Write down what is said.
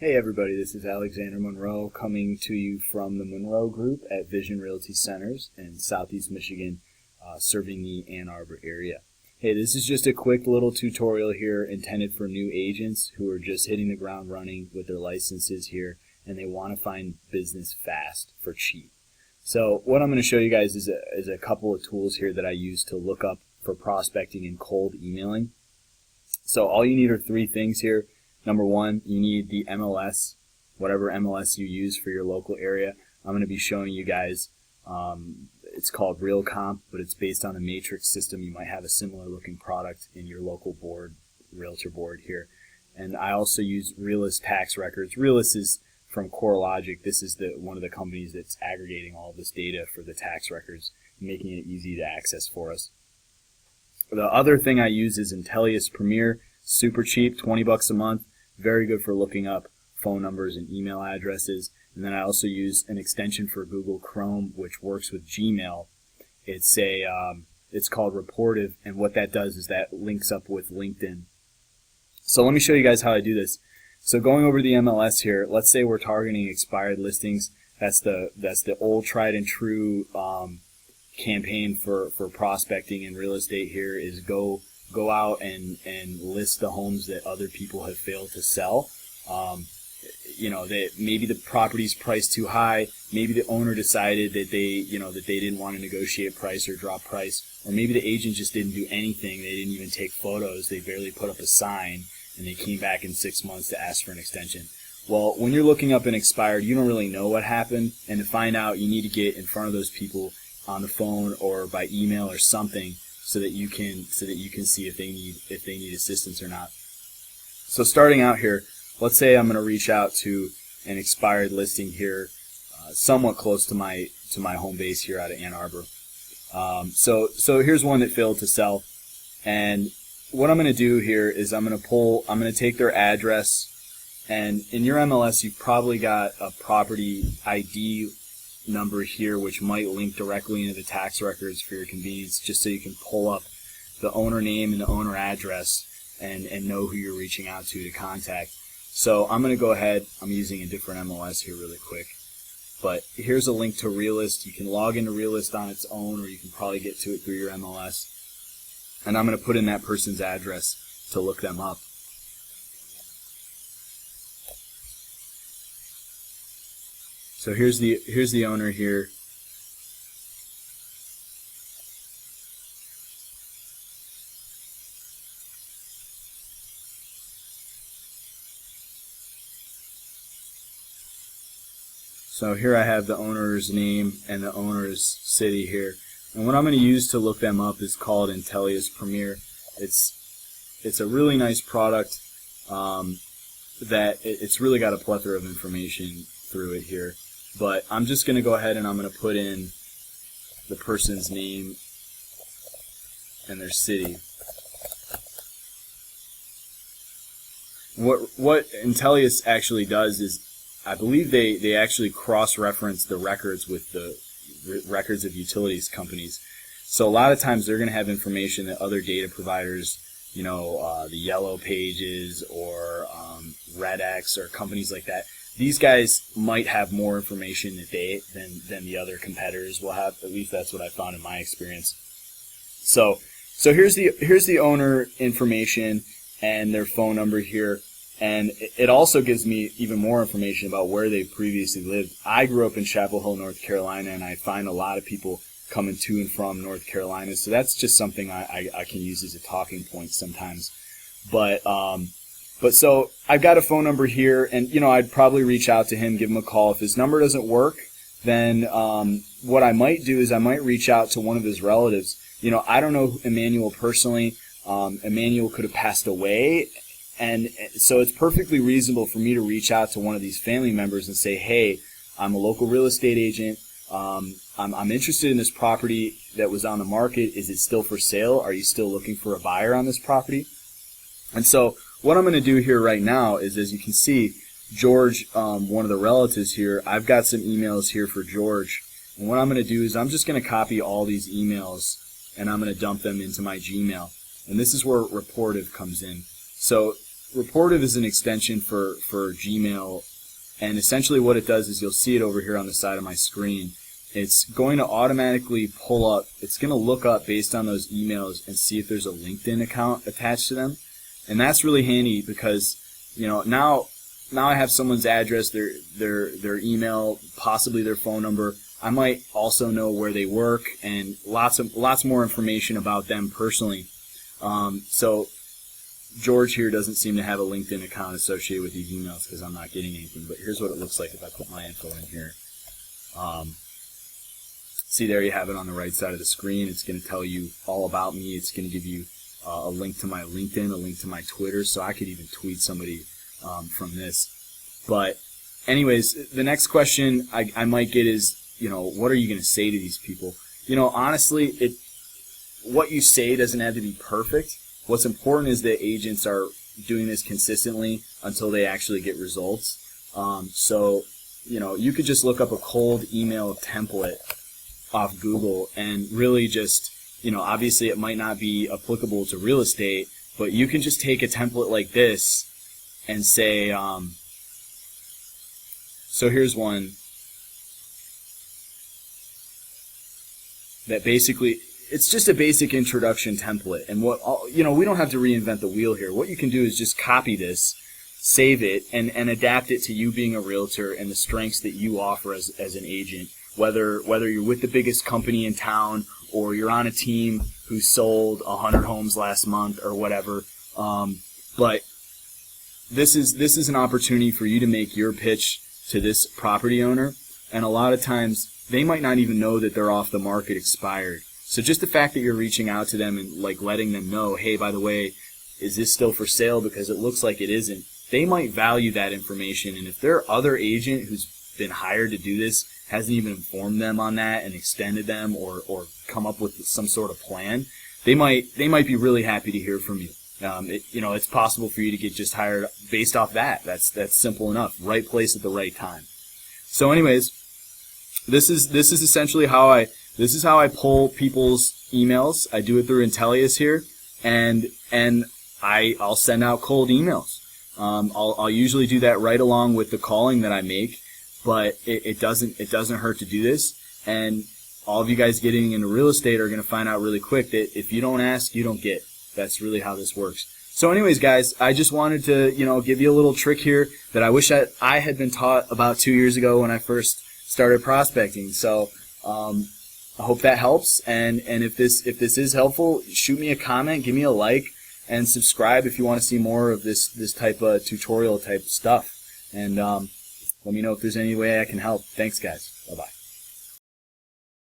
Hey everybody, this is Alexander Monroe coming to you from the Monroe Group at Vision Realty Centers in Southeast Michigan, serving the Ann Arbor area. Hey, this is just a quick little tutorial here intended for new agents who are just hitting the ground running with their licenses here and they want to find business fast for cheap. So what I'm going to show you guys is a couple of tools here that I use to look up for prospecting and cold emailing. So all you need are three things here. Number one, you need the MLS, whatever MLS you use for your local area. I'm going to be showing you guys, it's called RealComp, but it's based on a matrix system. You might have a similar looking product in your local board, realtor board here. And I also use Realist Tax Records. Realist is from CoreLogic. This is one of the companies that's aggregating all of this data for the tax records, making it easy to access for us. The other thing I use is Intellius Premier. Super cheap, 20 bucks a month. Very good for looking up phone numbers and email addresses. And then I also use an extension for Google Chrome, which works with Gmail. It's called Reportive, and what that does is that links up with LinkedIn. So let me show you guys how I do this. So going over the MLS here, let's say we're targeting expired listings. That's the old tried and true campaign for prospecting in real estate here is go out and list the homes that other people have failed to sell. Maybe the property's priced too high. Maybe the owner decided that they didn't want to negotiate price or drop price, or maybe the agent just didn't do anything. They didn't even take photos. They barely put up a sign, and they came back in 6 months to ask for an extension. Well, when you're looking up an expired, you don't really know what happened, and to find out, you need to get in front of those people on the phone or by email or something, so that you can see if they need assistance or not. So starting out here, let's say I'm going to reach out to an expired listing here, somewhat close to my home base here out of Ann Arbor. So here's one that failed to sell, and what I'm going to do here is I'm going to take their address, and in your MLS you've probably got a property ID number here which might link directly into the tax records for your convenience, just so you can pull up the owner name and the owner address and know who you're reaching out to contact. So I'm going to go ahead, I'm using a different MLS here really quick, but here's a link to Realist. You can log into Realist on its own, or you can probably get to it through your MLS, and I'm going to put in that person's address to look them up. So here's the owner here. So here I have the owner's name and the owner's city here. And what I'm going to use to look them up is called Intellius Premier. It's a really nice product that it's really got a plethora of information through it here. But I'm just going to go ahead and I'm going to put in the person's name and their city. What Intellius actually does is, I believe they actually cross-reference the records with the records of utilities companies. So a lot of times they're going to have information that other data providers, the Yellow Pages or RedX or companies like that, these guys might have more information than the other competitors will have. At least that's what I found in my experience. So here's the owner information and their phone number here, and it also gives me even more information about where they previously lived. I grew up in Chapel Hill, North Carolina, and I find a lot of people coming to and from North Carolina, so that's just something I can use as a talking point sometimes. But so I've got a phone number here, and I'd probably reach out to him, give him a call. If his number doesn't work, then what I might do is I might reach out to one of his relatives. I don't know Emmanuel personally. Emmanuel could have passed away, and so it's perfectly reasonable for me to reach out to one of these family members and say, hey, I'm a local real estate agent. I'm interested in this property that was on the market. Is it still for sale? Are you still looking for a buyer on this property? And so what I'm going to do here right now is, as you can see, George, one of the relatives here, I've got some emails here for George. And what I'm going to do is I'm just going to copy all these emails and I'm going to dump them into my Gmail. And this is where Reportive comes in. So Rapportive is an extension for Gmail, and essentially what it does is, you'll see it over here on the side of my screen. It's going to automatically pull up, it's going to look up based on those emails and see if there's a LinkedIn account attached to them. And that's really handy because, now I have someone's address, their email, possibly their phone number. I might also know where they work and lots more information about them personally. So George here doesn't seem to have a LinkedIn account associated with these emails because I'm not getting anything. But here's what it looks like if I put my info in here. See, there you have it on the right side of the screen. It's going to tell you all about me. It's going to give you a link to my LinkedIn, a link to my Twitter, so I could even tweet somebody from this. But anyways, the next question I might get is, what are you going to say to these people? Honestly, what you say doesn't have to be perfect. What's important is that agents are doing this consistently until they actually get results. So you could just look up a cold email template off Google and really just, obviously it might not be applicable to real estate, but you can just take a template like this and say, so here's one that basically, it's just a basic introduction template. And we don't have to reinvent the wheel here. What you can do is just copy this, save it, and adapt it to you being a realtor and the strengths that you offer as an agent. Whether you're with the biggest company in town or you're on a team who sold 100 homes last month or whatever, but this is an opportunity for you to make your pitch to this property owner, and a lot of times they might not even know that they're off the market, expired. So just the fact that you're reaching out to them and letting them know, hey, by the way, is this still for sale? Because it looks like it isn't. They might value that information, and if their other agent who's been hired to do this hasn't even informed them on that and extended them or come up with some sort of plan, they might be really happy to hear from you. It's possible for you to get just hired based off that. That's simple enough. Right place at the right time. So anyways, this is essentially how I pull people's emails. I do it through Intellius here, and I'll send out cold emails. I'll usually do that right along with the calling that I make. But it doesn't hurt to do this, and all of you guys getting into real estate are going to find out really quick that if you don't ask, you don't get. That's really how this works. So anyways, guys, I just wanted to give you a little trick here that I wish I had been taught about 2 years ago when I first started prospecting. So I hope that helps, and if this is helpful, shoot me a comment, give me a like, and subscribe if you want to see more of this type of tutorial type stuff. And let me know if there's any way I can help. Thanks, guys. Bye-bye.